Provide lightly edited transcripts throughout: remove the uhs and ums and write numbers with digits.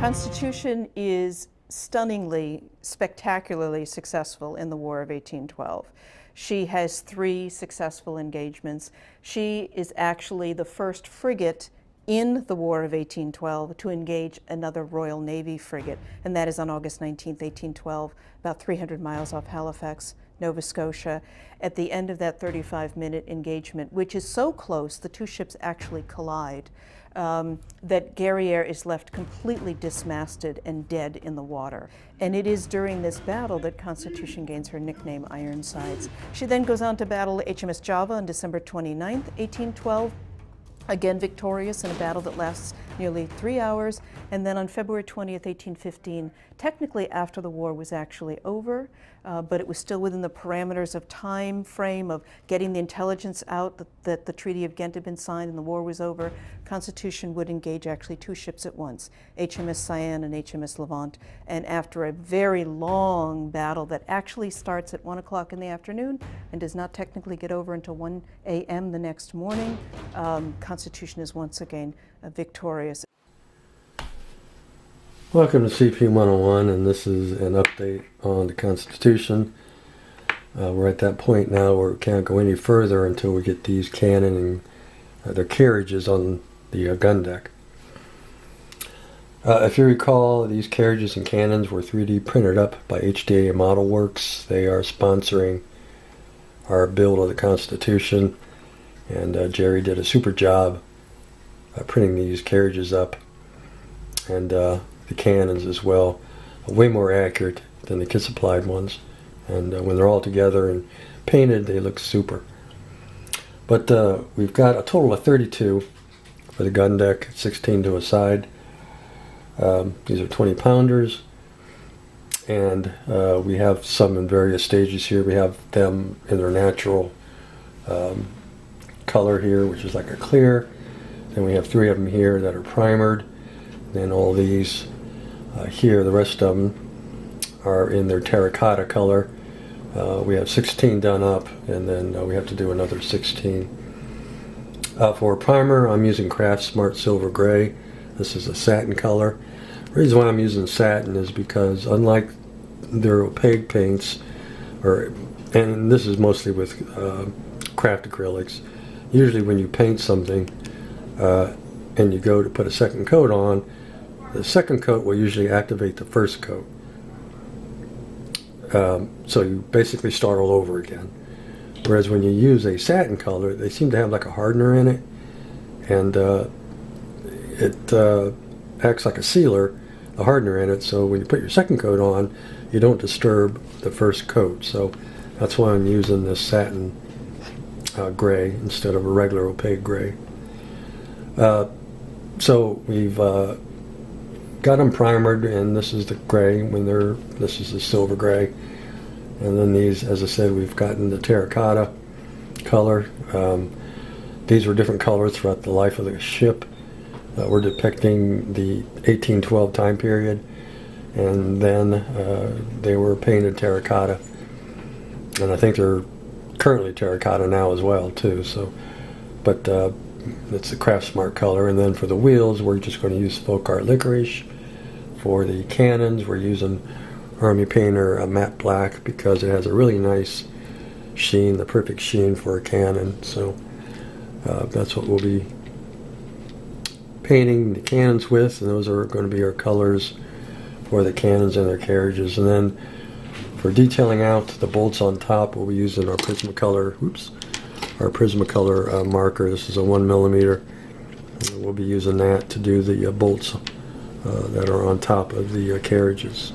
Constitution is stunningly, spectacularly successful in the War of 1812. She has 3 successful engagements. She is actually the first frigate in the War of 1812 to engage another Royal Navy frigate, and that is on August 19, 1812, about 300 miles off Halifax, Nova Scotia. At the end of that 35-minute engagement, which is so close, the 2 ships actually collide, that Guerriere is left completely dismasted and dead in the water. And it is during this battle that Constitution gains her nickname Ironsides. She then goes on to battle HMS Java on December 29, 1812, again victorious in a battle that lasts nearly 3 hours. And then on February 20th, 1815, technically after the war was actually over, but it was still within the parameters of time frame of getting the intelligence out that the Treaty of Ghent had been signed and the war was over, Constitution would engage actually 2 ships at once, HMS Cyan and HMS Levant. And after a very long battle that actually starts at 1 o'clock in the afternoon and does not technically get over until 1 a.m. the next morning, Constitution is once again victorious. Welcome to CP 101, and this is an update on the Constitution. We're at that point now where we can't go any further until we get these cannon and their carriages on the gun deck. If you recall, these carriages and cannons were 3D printed up by HDA Model Works. They are sponsoring our build of the Constitution, and Jerry did a super job printing these carriages up, and the cannons as well, way more accurate than the kit supplied ones, and when they're all together and painted, they look super. But we've got a total of 32 for the gun deck, 16 to a side. These are 20 pounders, and we have some in various stages here. We have them in their natural color here, which is like a clear. Then we have 3 of them here that are primered. Then all these here, the rest of them are in their terracotta color. We have 16 done up, and then we have to do another 16. For primer, I'm using Craft Smart Silver Gray. This is a satin color. The reason why I'm using satin is because unlike their opaque paints, and this is mostly with craft acrylics, usually when you paint something and you go to put a second coat on, the second coat will usually activate the first coat. So you basically start all over again. Whereas when you use a satin color, they seem to have like a hardener in it, and it acts like a sealer, the hardener in it, so when you put your second coat on, you don't disturb the first coat. So that's why I'm using this satin gray instead of a regular opaque gray. So we've got them primered, and this is the gray this is the silver gray, and then these, as I said, we've gotten the terracotta color. These were different colors throughout the life of the ship. We're depicting the 1812 time period, and then they were painted terracotta, and I think they're currently terracotta now as well too. So, but it's the Craft Smart color. And then for the wheels, we're just going to use Folk Art Licorice. For the cannons, we're using Army Painter matte black because it has a really nice sheen, the perfect sheen for a cannon. So that's what we'll be painting the cannons with, and those are going to be our colors for the cannons and their carriages. And then for detailing out the bolts on top, we'll be using our Prismacolor, our Prismacolor marker. This is a 1mm. We'll be using that to do the bolts that are on top of the carriages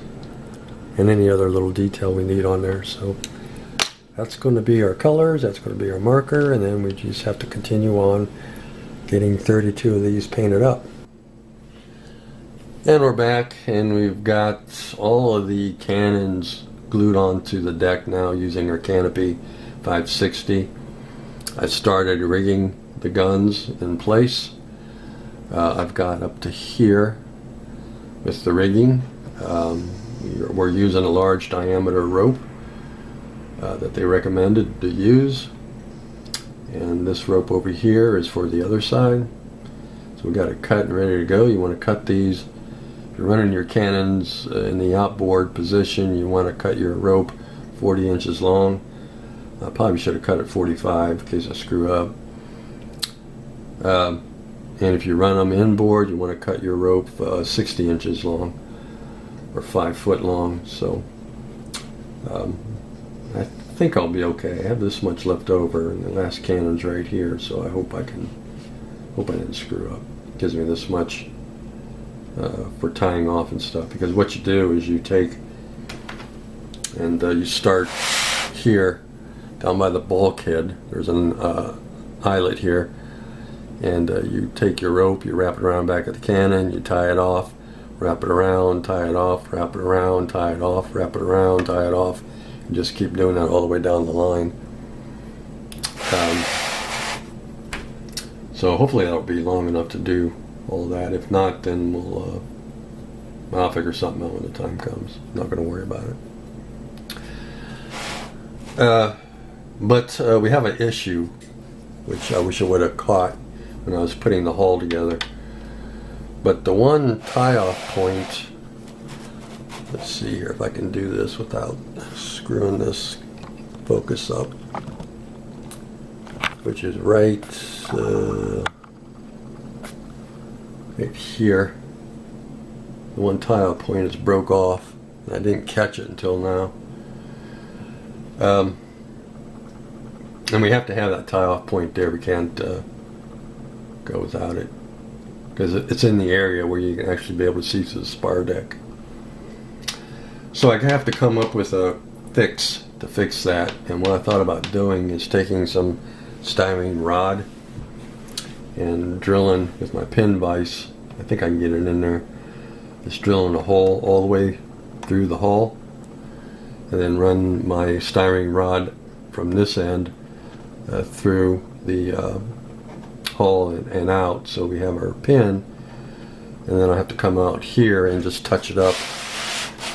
and any other little detail we need on there. So that's going to be our colors, that's going to be our marker, and then we just have to continue on getting 32 of these painted up. And we're back, and we've got all of the cannons glued onto the deck now using our Canopy 560. I started rigging the guns in place. I've got up to here with the rigging. We're using a large diameter rope that they recommended to use, and this rope over here is for the other side. So we got it cut and ready to go. You want to cut these If you're running your cannons in the outboard position, you want to cut your rope 40 inches long. I probably should have cut it 45 in case I screw up. And if you run them inboard, you want to cut your rope 60 inches long or 5 foot long. So I think I'll be okay. I have this much left over, and the last cannon's right here, so I hope I didn't screw up. It gives me this much for tying off and stuff, because what you do is you take and you start here down by the bulkhead. There's an eyelet here, and you take your rope, you wrap it around back of the cannon, you tie it off, wrap it around, tie it off, wrap it around, tie it off, wrap it around, tie it off, and just keep doing that all the way down the line. So hopefully that'll be long enough to do all that. If not, then I'll figure something out when the time comes. I'm not going to worry about it. But we have an issue, which I wish I would have caught when I was putting the hull together. But the one tie-off point, let's see here if I can do this without screwing this focus up, which is right here. The one tie-off point is broke off, and I didn't catch it until now. And we have to have that tie-off point there. We can't go without it, because it's in the area where you can actually be able to see through the spar deck. So I have to come up with a fix to fix that. And what I thought about doing is taking some styrene rod and drilling with my pin vise. I think I can get it in there. Just drilling a hole all the way through the hull, and then run my styrene rod from this end through the hull and out, so we have our pin, and then I have to come out here and just touch it up.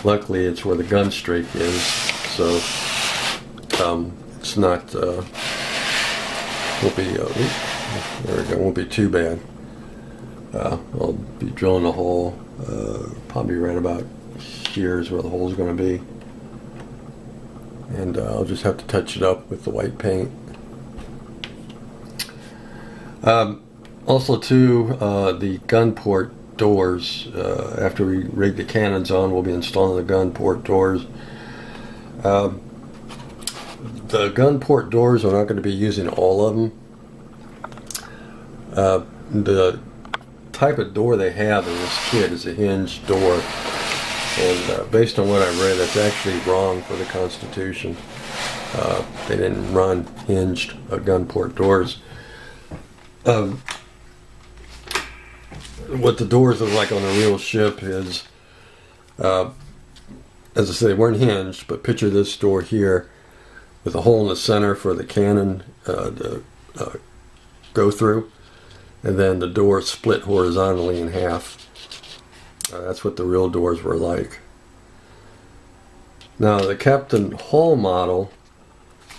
Luckily it's where the gun strake is, so it's not won't be there we go, won't be too bad. I'll be drilling a hole probably right about here is where the hole is going to be, and I'll just have to touch it up with the white paint. Also too, the gun port doors, after we rig the cannons on, we'll be installing the gun port doors. The gun port doors, we're not going to be using all of them. The type of door they have in this kit is a hinged door, and based on what I read, that's actually wrong for the Constitution. They didn't run hinged gun port doors. What the doors look like on a real ship is, as I say, they weren't hinged, but picture this door here with a hole in the center for the cannon to go through, and then the door split horizontally in half. That's what the real doors were like. Now the Captain Hall model,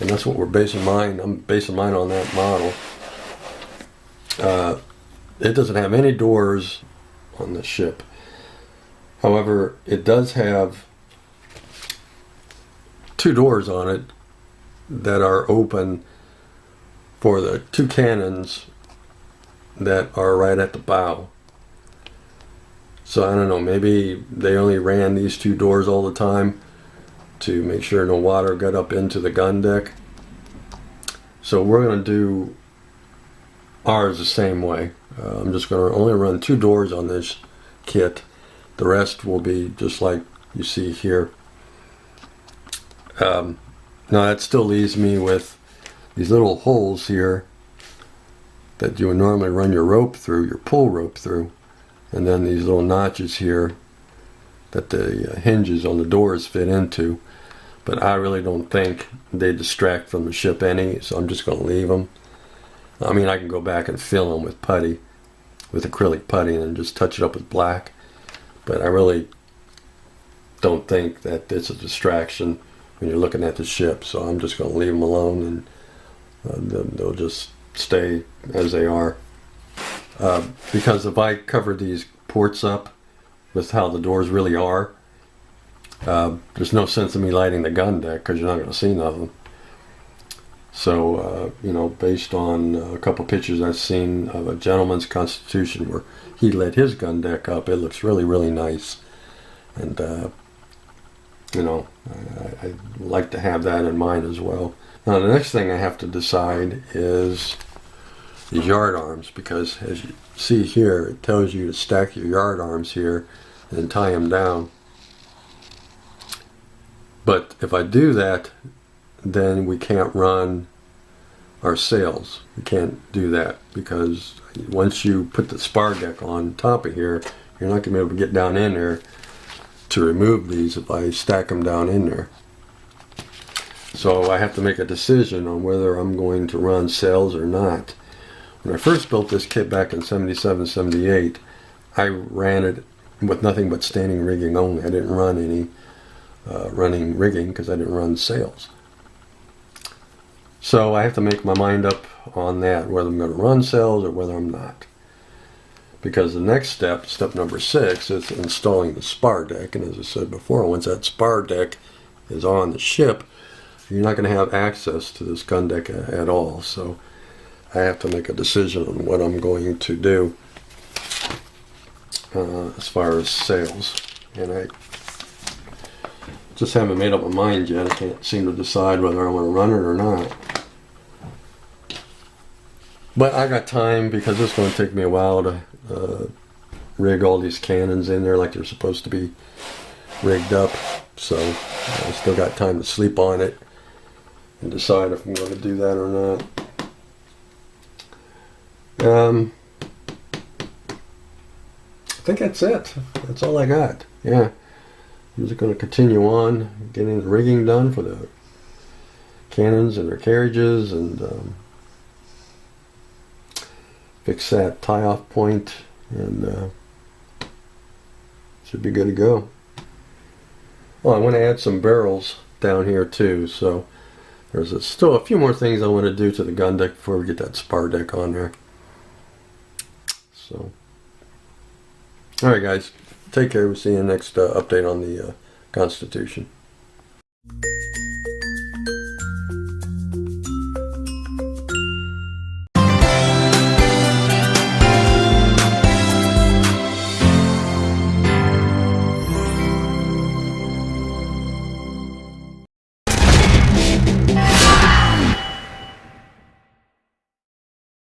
and that's what we're basing mine, I'm basing mine on that model. It doesn't have any doors on the ship. However, it does have 2 doors on it that are open for the 2 cannons that are right at the bow. So I don't know, maybe they only ran these 2 doors all the time to make sure no water got up into the gun deck. So we're going to do ours the same way. I'm just going to only run 2 doors on this kit. The rest will be just like you see here. Now that still leaves me with these little holes here that you would normally run your rope through, your pull rope through, and then these little notches here that the hinges on the doors fit into. But I really don't think they distract from the ship any, so I'm just going to leave them. I mean, I can go back and fill them with putty, with acrylic putty, and just touch it up with black. But I really don't think that it's a distraction when you're looking at the ship, so I'm just going to leave them alone, and they'll just stay as they are. Because if I cover these ports up with how the doors really are. There's no sense in me lighting the gun deck because you're not going to see nothing. So, you know, based on a couple pictures I've seen of a gentleman's Constitution where he lit his gun deck up, it looks really, really nice. And, you know, I'd like to have that in mind as well. Now, the next thing I have to decide is these yard arms, because as you see here, it tells you to stack your yard arms here and tie them down. But if I do that, then we can't run our sails. We can't do that because once you put the spar deck on top of here, you're not going to be able to get down in there to remove these if I stack them down in there. So I have to make a decision on whether I'm going to run sails or not. When I first built this kit back in 77, 78, I ran it with nothing but standing rigging only. I didn't run any running rigging because I didn't run sails. So I have to make my mind up on that, whether I'm going to run sails or whether I'm not. Because the next step, step number 6, is installing the spar deck. And as I said before, once that spar deck is on the ship, you're not going to have access to this gun deck at all. So I have to make a decision on what I'm going to do as far as sails. And I just haven't made up my mind yet. I can't seem to decide whether I want to run it or not. But I got time because it's going to take me a while to rig all these cannons in there like they're supposed to be rigged up. So I still got time to sleep on it and decide if I'm going to do that or not. I think that's it. That's all I got. Yeah. I'm just going to continue on getting the rigging done for the cannons and their carriages and fix that tie-off point, and should be good to go. Well, I want to add some barrels down here too, so there's still a few more things I want to do to the gun deck before we get that spar deck on there. So, alright guys, take care. We'll see you in the next update on the Constitution.